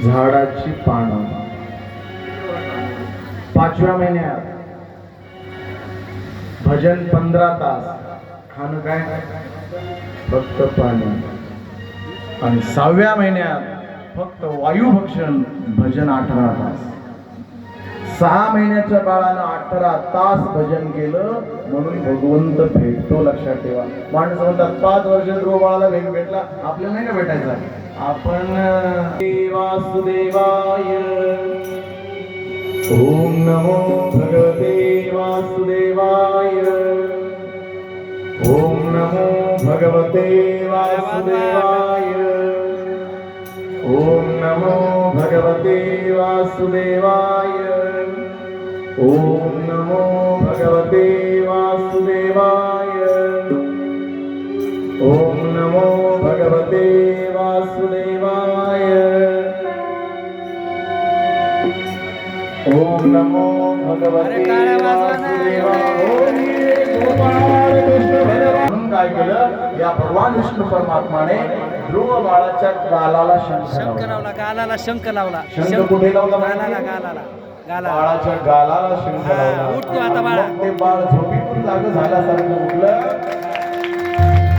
झाडाची पानं 5व्या महिन्यात भजन 15 तास खाणं काय फक्त पाणी आणि 6व्या महिन्यात फक्त वायुभक्षण भजन 18 तास 6 महिन्याच्या बाळानं 18 तास भजन केलं म्हणून भगवंत भेटतो. लक्षात ठेवा. माणसं म्हणतात 5 वर्ष ध्रुव बाळाला भेटला, आपल्याला नाही का भेटायचा. आपण वासुदेवाय ओम नमो भगवते वासुदेवाय ओम नमो भगवते वासुदेवाय ओम नमो भगवते वासुदेवाय ओम नमो भगवते वासुदेवाय ओम नमो भगवते वासुदेवाय ओम नमो भगवते वासुदेवाय. म्हणून काय केलं या भगवान विष्णू परमात्माने ध्रुव बाळाच्या गालाला शंख लावला. गालाला शंख लावला. शंख कुठे लावला? गालाला बाळाच्या गालाला शंख लावला. उठतो आता बाळा. ते बाळ झोपीतून जाग झाल्यासारखं उठलं.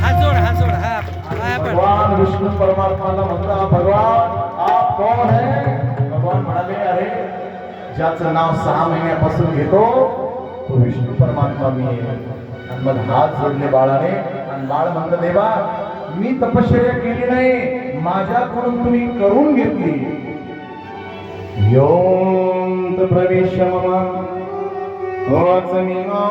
हात जोड हा पाया पड. भगवान विष्णू परमात्माला म्हणला भगवान आप कौन है? भगवान म्हणाले अरे ज्याचं नाव 6 महिन्यापासून घेतो तो विष्णू परमात्मा मी आहे. आणि मग हात जोडले बाळाने आणि बाळ म्हणलं देवा मी तपश्चर्या केली नाही, माझ्याकडून तुम्ही करून घेतली. यों प्रवेश मम वाचमिमा